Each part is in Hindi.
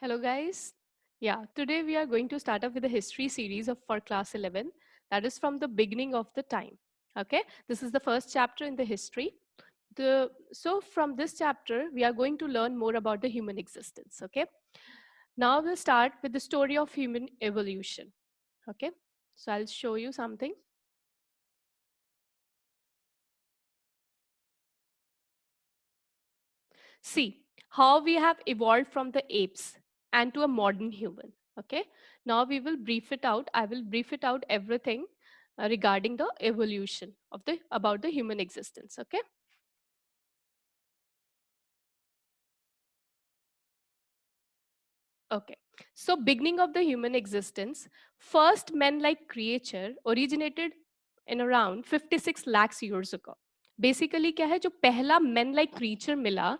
Hello guys. Yeah, today we are going to start up with the history series of for class 11. That is from the beginning of the time. Okay, this is the first chapter in the history. So from this chapter we are going to learn more about the human existence. Okay, now we'll start with the story of human evolution. Okay, so I'll show you something. See how we have evolved from the apes and to a modern human. Okay, now we will brief it out. I will brief it out everything regarding the evolution of the about the human existence. Okay. Okay. So beginning of the human existence, first men-like creature originated in around 56 lakhs years ago. Basically क्या है जो पहला men-like creature मिला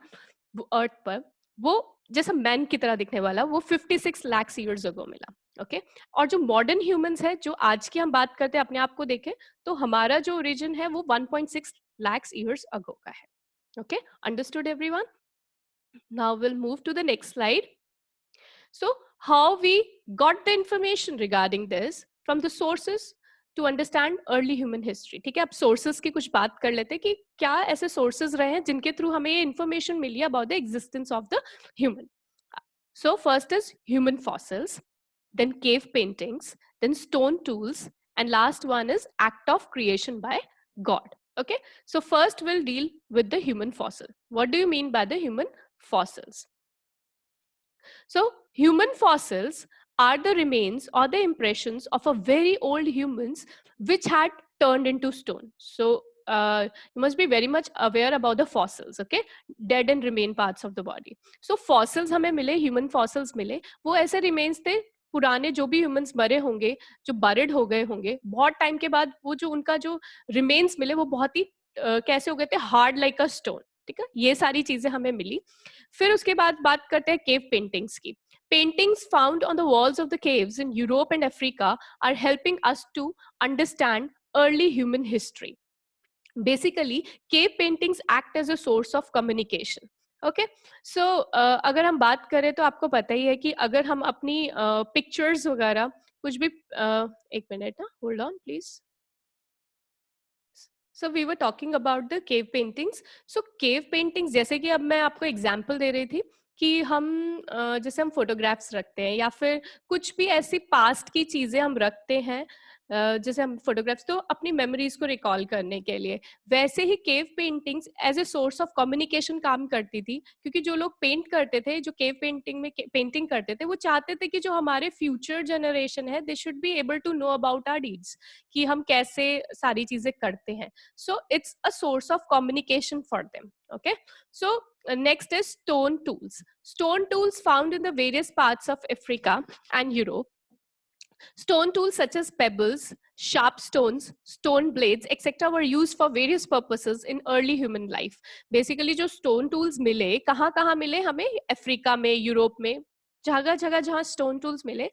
अर्थ पर वो जैसा मैन की तरह दिखने वाला वो 56 lakhs years ago मिला. ओके और जो मॉडर्न ह्यूमंस है जो आज की हम बात करते हैं अपने आप को देखें तो हमारा जो ओरिजिन है वो 1.6 lakhs years ago का है. Okay understood everyone. Now will move to the next slide. So how we got the information regarding this from the sources to understand early human history. ठीक है अब sources की कुछ बात कर लेते हैं कि क्या ऐसे sources रहे हैं जिनके थ्रू हमें ये information milli about the existence of the human. So first is human fossils, then cave paintings, then stone tools, and last one is act of creation by God. Okay, so first we'll deal with the human fossil. What do you mean by the human fossils? So human fossils are the remains or the impressions of a very old humans which had turned into stone. So you must be very much aware about the fossils, okay? Dead and remain parts of the body. So fossils हमें मिले, human fossils मिले, वो ऐसे remains थे पुराने जो भी ह्यूमंस मरे होंगे जो बरिड हो गए होंगे बहुत टाइम के बाद वो जो उनका जो रिमेन्स मिले वो बहुत ही कैसे हो गए थे हार्ड लाइक अ स्टोन. ठीक है ये सारी चीजें हमें मिली. फिर उसके बाद बात करते हैं केव पेंटिंग्स की. Paintings found on the walls of the caves in Europe and Africa are helping us to understand early human history. Basically, cave paintings act as a source of communication. Okay, so अगर हम बात करें तो आपको पता ही है कि अगर हम अपनी पिक्चर्स वगैरह कुछ भी एक मिनट ना hold on please. So we were talking about the cave paintings. So cave paintings जैसे कि अब मैं आपको एग्जांपल दे रही थी कि हम जैसे हम फोटोग्राफ्स रखते हैं या फिर कुछ भी ऐसी पास्ट की चीजें हम रखते हैं जैसे हम फोटोग्राफ्स तो अपनी मेमोरीज को रिकॉल करने के लिए वैसे ही cave paintings as a source of communication काम करती थी क्योंकि जो लोग पेंट करते थे जो केव पेंटिंग में पेंटिंग करते थे वो चाहते थे कि जो हमारे फ्यूचर जनरेशन है they should be able to know about our deeds कि हम कैसे सारी चीजें करते हैं. So it's a source of communication for them. Okay. So next is stone tools. Stone tools found in the various parts of Africa and Europe. Stone tools such as pebbles, sharp stones, stone blades, etc. were used for various purposes in early human life. Basically, जो stone tools मिले, कहाँ मिले हमें? अफ्रीका में, यूरोप में, जगह जगह जहाँ stone tools मिले,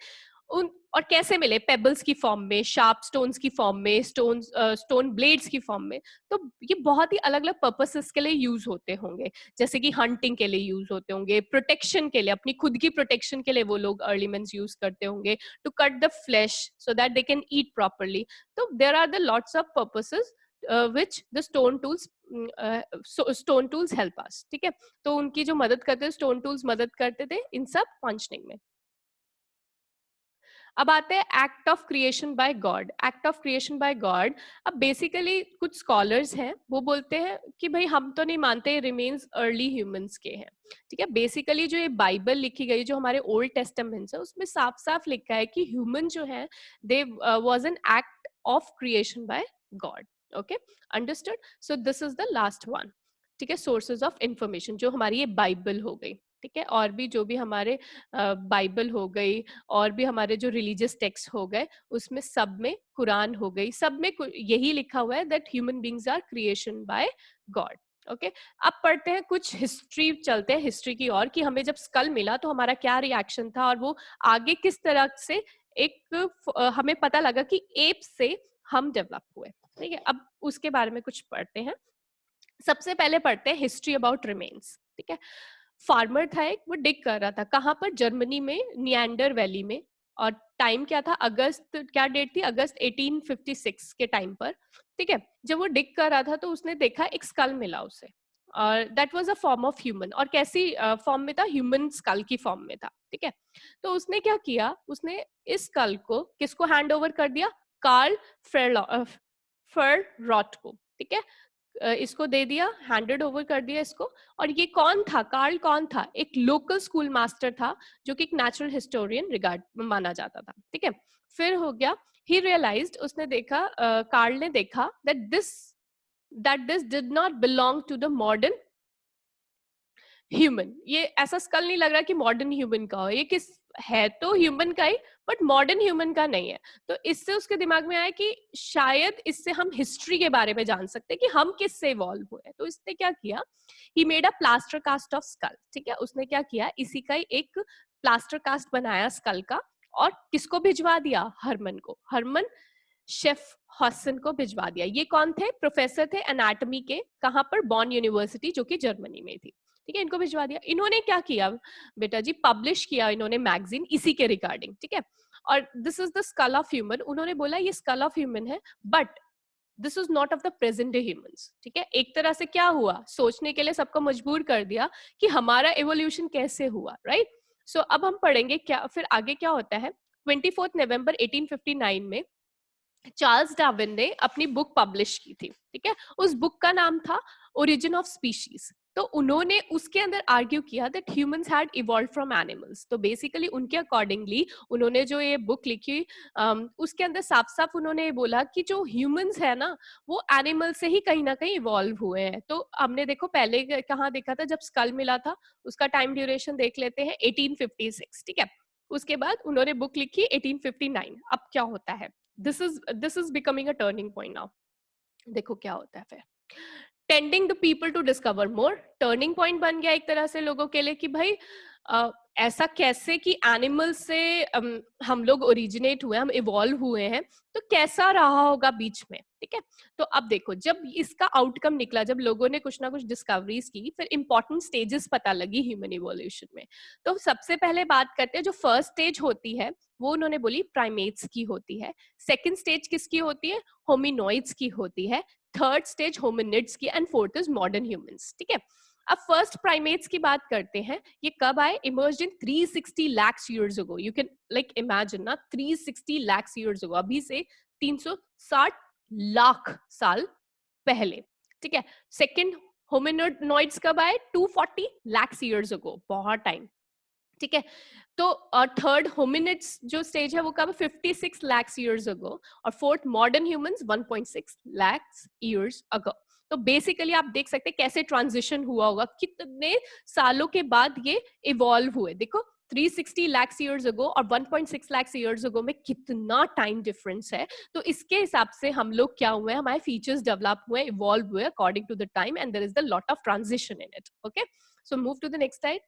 उन और कैसे मिले? पेबल्स की फॉर्म में, शार्प स्टोन्स की फॉर्म में, स्टोन ब्लेड्स की फॉर्म में. तो ये बहुत ही अलग अलग पर्पसेस के लिए यूज होते होंगे. जैसे कि हंटिंग के लिए यूज होते होंगे, प्रोटेक्शन के लिए, अपनी खुद की प्रोटेक्शन के लिए वो लोग अर्ली मेंस यूज करते होंगे, to cut the flesh so that they can eat properly. तो there are the lots of purposes which the stone tools help us. ठीक है तो उनकी जो मदद करते स्टोन टूल्स मदद करते थे इन सब पंचनिंग में. अब आते हैं act of creation by God. Act of creation by God. अब बेसिकली कुछ स्कॉलर्स हैं वो बोलते हैं कि भाई हम तो नहीं मानते रिमेन्स अर्ली ह्यूमंस के हैं. ठीक है बेसिकली जो ये बाइबल लिखी गई जो हमारे ओल्ड टेस्टामेंट्स है उसमें साफ साफ लिखा है कि ह्यूमन जो है they was an act of creation by God. Okay understood. So this is the last one. ठीक है सोर्सेज ऑफ इंफॉर्मेशन जो हमारी ये बाइबल हो गई. ठीक है और भी जो भी हमारे बाइबल हो गई और भी हमारे जो रिलीजियस टेक्स्ट हो गए उसमें सब में कुरान हो गई सब में यही लिखा हुआ है that human beings are creation by God. Okay अब पढ़ते हैं कुछ हिस्ट्री चलते हैं हिस्ट्री की ओर कि हमें जब स्कल मिला तो हमारा क्या रिएक्शन था और वो आगे किस तरह से एक हमें पता लगा कि एप से हम डेवलप हुए. ठीक है अब उसके बारे में कुछ पढ़ते हैं. सबसे पहले पढ़ते हैं हिस्ट्री अबाउट रिमेन्स. ठीक है फार्मर था एक, वो डिग कर रहा था कहाँ पर, जर्मनी में नियंडर वैली में। और टाइम क्या था, अगस्त, क्या डेट थी, अगस्त 1856 के टाइम पर, ठीक है। जब वो डिग कर रहा था तो उसने देखा एक स्कल मिला उसे, और that was a form of human. और कैसी फॉर्म में था, ह्यूमन स्कल की फॉर्म में था, ठीक है। तो उसने क्या किया, उसने इस स्कल को किसको हैंड ओवर कर दिया, कार्ल फेररॉट को, ठीक है। इसको दे दिया, हैंडेड ओवर कर दिया इसको। और ये कौन था, कार्ल कौन था, एक लोकल स्कूल मास्टर था, जो कि एक नेचुरल हिस्टोरियन रिगार्ड माना जाता था, ठीक है। फिर हो गया, ही रियलाइज्ड, उसने देखा, कार्ल ने देखा that this did not belong to the modern human. ये ऐसा स्कल नहीं लग रहा कि मॉडर्न ह्यूमन का हो, ये किस है तो ह्यूमन का ही, बट मॉडर्न ह्यूमन का नहीं है। तो इससे उसके दिमाग में आया कि शायद इससे हम हिस्ट्री के बारे में जान सकते हैं कि हम किससे इवॉल्व हुए। तो इसने क्या किया, he made a plaster cast of skull, ठीक है। उसने क्या किया, इसी का ही एक प्लास्टर कास्ट बनाया स्कल का, और किसको भिजवा दिया, हरमन को, हरमन शेफ हॉसन को भिजवा दिया। ये कौन थे, प्रोफेसर थे एनाटॉमी के, कहाँ पर, बॉन यूनिवर्सिटी, जो कि जर्मनी में थी, ठीक है। इनको भिजवा दिया। इन्होंने क्या किया बेटा जी, पब्लिश किया इन्होंने मैगजीन इसी के रिगार्डिंग, ठीक है। और this is the skull of human. उन्होंने बोला ये स्कल ऑफ ह्यूमन है, but this is not of the present day humans, ठीक है। एक तरह से क्या हुआ, सोचने के लिए सबको मजबूर कर दिया कि हमारा एवोल्यूशन कैसे हुआ, राइट। सो अब हम पढ़ेंगे क्या फिर आगे क्या होता है। 24 नवंबर 1859 में चार्ल्स डार्विन ने अपनी बुक पब्लिश की थी, ठीक है। उस बुक का नाम था ओरिजिन ऑफ स्पीशीज। तो उन्होंने उसके अंदर आर्ग्यू किया that humans had evolve from animals. तो बेसिकली उनके अकॉर्डिंगली उन्होंने जो ये बुक लिखी, उसके अंदर साफ साफ उन्होंने बोला कि जो ह्यूमंस है ना, वो एनिमल से ही कहीं ना कहीं इवॉल्व हुए हैं। तो हमने देखो पहले कहाँ देखा था, जब स्कल मिला था, उसका टाइम ड्यूरेशन देख लेते हैं, 1856, ठीक है। उसके बाद उन्होंने बुक लिखी 1859। अब क्या होता है, this is becoming a turning point now. देखो क्या होता है फिर, tending the people to discover more, turning point बन गया एक तरह से लोगों के लिए कि भाई ऐसा कैसे कि एनिमल से हम लोग ओरिजिनेट हुए, हम इवॉल्व हुए हैं, तो कैसा रहा होगा बीच में, ठीक है। तो अब देखो, जब इसका आउटकम निकला, जब लोगों ने कुछ ना कुछ डिस्कवरीज की, फिर इंपॉर्टेंट स्टेजेस पता लगी ह्यूमन इवोल्यूशन में। तो सबसे पहले बात करते हैं, जो फर्स्ट स्टेज होती है वो उन्होंने बोली प्राइमेट्स की होती है। सेकंड स्टेज किसकी होती है, होमिनोइड्स की होती है। थर्ड स्टेज होमिनिड्स की, and fourth is modern humans, ठीक है। अब फर्स्ट प्राइमेट्स की बात करते हैं, ये कब आए, emerged in 360 lakhs years ago। You can like imagine ना, 360 lakhs years ago, अभी से 360 लाख साल पहले, ठीक है। सेकंड होमिनोइड्स कब आए, 240 lakhs years ago, बहुत टाइम, ठीक है। तो थर्ड होमिनिड्स जो स्टेज है वो कब, 56 lakhs years ago। और fourth modern humans 1.6 lakhs years ago। तो बेसिकली आप देख सकते हैं कैसे ट्रांजिशन हुआ होगा, कितने सालों के बाद ये इवॉल्व हुए। देखो 360 lakhs years ago और 1.6 lakhs years ago में कितना टाइम डिफरेंस है। तो इसके हिसाब से हम लोग क्या हुए, हमारे फीचर्स डेवलप हुए, इवॉल्व हुए according to the time, and there is the lot of transition in it. Okay, so move to the next slide.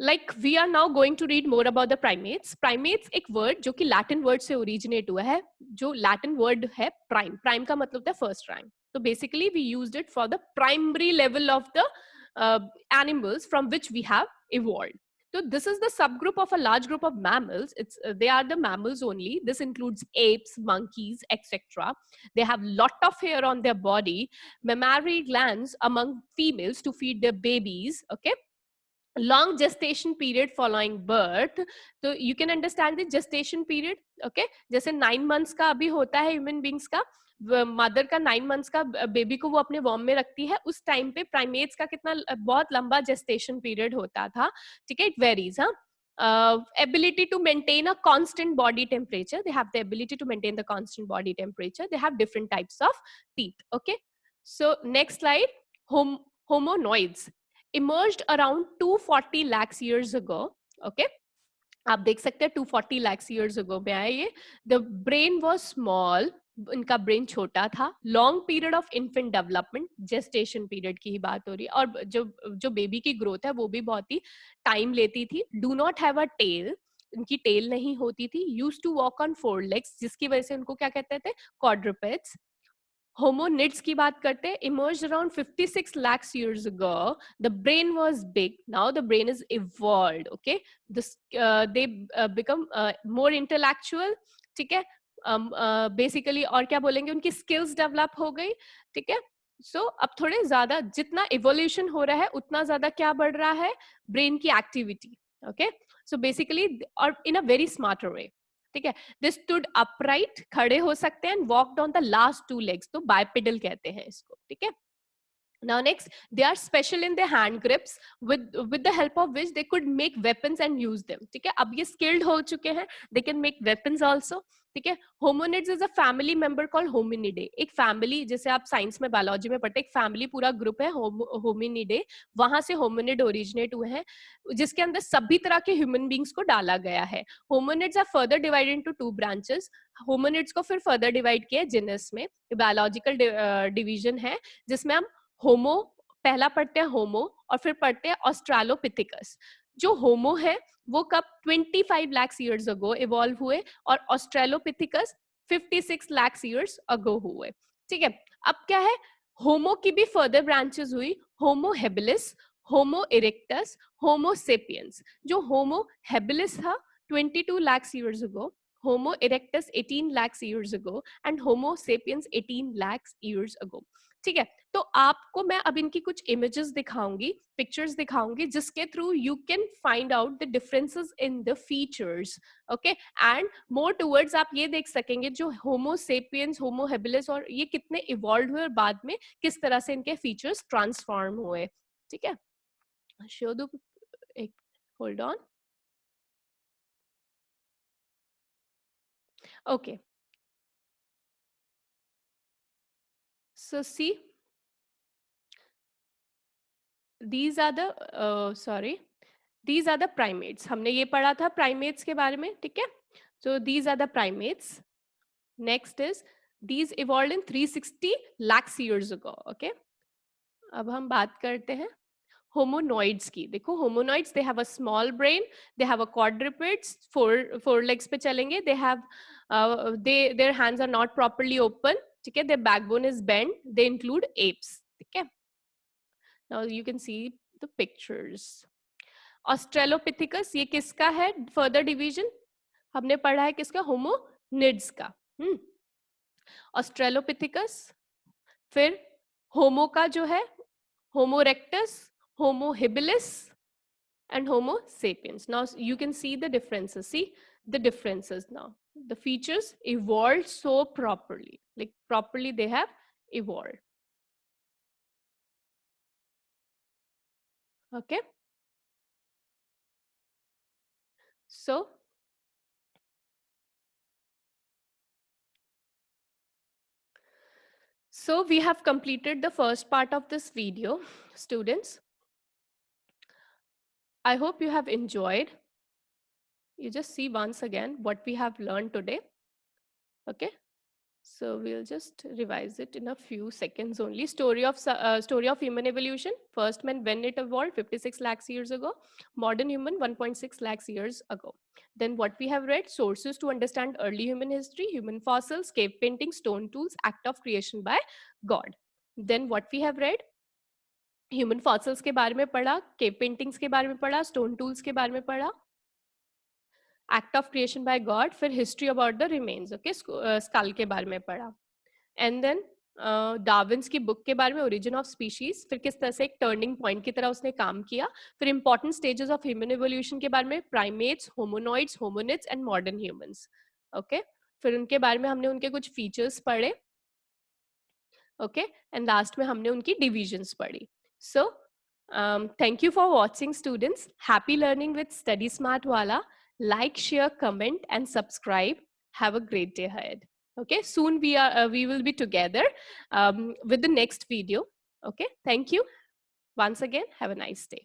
Like we are now going to read more about the primates. Primates एक word जो कि Latin word से originate हुआ है, जो Latin word है prime. Prime का मतलब होता है first rank. So basically we used it for the primary level of the animals from which we have evolved. So this is the subgroup of a large group of mammals. They are the mammals only. This includes apes, monkeys, etc. They have lot of hair on their body, mammary glands among females to feed their babies. Okay, long gestation period following birth. तो you can understand the gestation period. okay, जैसे 9 months का अभी होता है ह्यूमन बींग्स का, मदर का 9 months का बेबी को वो अपने वॉर्म में रखती है, उस टाइम पे प्राइमेट्स का कितना बहुत लंबा जेस्टेशन पीरियड होता था, ठीक है। इट वेरीज, हाँ। ability to maintain a constant body temperature, they have the ability to maintain the constant body temperature, they have different types of teeth. Okay, so next slide. Homonoids emerged around 240 lakhs years ago. Okay, आप देख सकते हैं 240 lakhs years ago में आए ये। The brain was small, इनका ब्रेन छोटा था। Long period of infant development, gestation period की ही बात हो रही है, और जो बेबी की ग्रोथ है वो भी बहुत ही टाइम लेती थी। Do not have a tail, इनकी टेल नहीं होती थी। Use to walk on four legs, जिसकी वजह से उनको क्या कहते थे, क्वाड्रुपेड्स। hominids की बात करते हैं, emerged around 56 lakhs years ago. The brain was big. Now the brain is evolved. Okay, this they become more intellectual. ठीक है, बेसिकली और क्या बोलेंगे, उनकी स्किल्स डेवलप हो गई. ठीक है, सो अब थोड़े ज्यादा जितना इवोल्यूशन हो रहा है उतना ज्यादा क्या बढ़ रहा है, ब्रेन की एक्टिविटी. ओके, सो बेसिकली और इन अ वेरी स्मार्टर वे. ठीक है, दे स्टूड अपराइट, खड़े हो सकते हैं, and walked on the last 2 legs, तो बाइपेडल कहते हैं इसको. ठीक है, now next, they are special in their hand grips with the help of which they could make weapons and use them. ठीक है, अब ये skilled हो चुके हैं, they can make weapons also. ठीक है, hominids is a family member called hominidae. एक family, जैसे आप साइंस में बायोलॉजी में पढ़ते हैं, एक फैमिली पूरा ग्रुप है hominidae, वहां से hominid originate हुए हैं, जिसके अंदर सभी तरह के ह्यूमन बींग्स को डाला गया है. hominids are further divided into 2 branches. hominids को फिर further divide किया जेनस में, बायोलॉजिकल डिवीजन है, जिसमें हम होमो पहला पढ़ते हैं, होमो, और फिर पढ़ते हैं ऑस्ट्रालोपिथिकस. जो होमो है वो कब 25 lakhs years ago इवॉल्व हुए, और ऑस्ट्रालोपिथिकस 56 lakhs years ago हुए. ठीक है, अब क्या है, होमो की भी फर्दर ब्रांचेस हुई, होमो हेबिलिस, होमो इरेक्टस, होमो सेपियंस. जो होमो हेबिलिस था 22 lakhs years ago, homo erectus 18 lakhs years ago, and homo sapiens 18 lakhs years ago. ठीक है, तो आपको मैं अब इनकी कुछ इमेजेस दिखाऊंगी, पिक्चर्स दिखाऊंगी, जिसके through you can find out the differences in the features. Okay, and more towards आप ये देख सकेंगे जो होमो सेपियंस, होमो हेबिलिस, और ये कितने इवॉल्व हुए और बाद में किस तरह से इनके फीचर्स ट्रांसफॉर्म हुए. ठीक है, शो दो, एक hold on. Okay, so see, these are the sorry, these are the primates. हमने ये पढ़ा था primates के बारे में. ठीक है, so these are the primates. Next is these evolved in 360 lakhs years ago. Okay, अब हम बात करते हैं hominoids की. देखो hominoids, they have a small brain, they have a quadrupeds, four legs पे चलेंगे, they have their hands are not properly open. ठीक है, their backbone is bent, they include apes. ठीक है, now you can see the pictures. Australopithecus ये किसका है, फर्दर डिवीजन हमने पढ़ा है किसका, होमोनिड्स का. ऑस्ट्रेलोपिथिकस, फिर होमो का जो है homo erectus, homo habilis, and homo sapiens. Now you can see the differences, see the differences. Now the features evolved so properly, like properly they have evolved. Okay, so we have completed the first part of this video, students. I hope you have enjoyed. You just see once again what we have learned today. Okay, so we'll just revise it in a few seconds only. Story of human evolution. First man, when it evolved 56 lakhs years ago. Modern human 1.6 lakhs years ago. Then what we have read, sources to understand early human history, human fossils, cave paintings, stone tools, act of creation by God. Then what we have read, human fossils के बारे में पढ़ा, केव पेंटिंग्स के बारे में पढ़ा, स्टोन टूल्स के बारे में पढ़ा, act of creation by God, फिर history about the remains. Okay, skull के बारे में पढ़ा, एंड देन डार्विन्स की बुक के बारे में, ओरिजिन ऑफ स्पीशीज, फिर किस तरह से एक टर्निंग पॉइंट की तरह उसने काम किया. फिर important stages of human evolution के बारे में, primates, hominoids, hominids and modern humans. Okay, फिर उनके बारे में हमने उनके कुछ फीचर्स पढ़े. ओके, एंड लास्ट में हमने उनकी डिविजन्स पढ़ी. So, thank you for watching, students. Happy learning with Study Smart Wala. Like, share, comment, and subscribe. Have a great day ahead. Okay, soon we will be together with the next video. Okay, thank you once again. Have a nice day.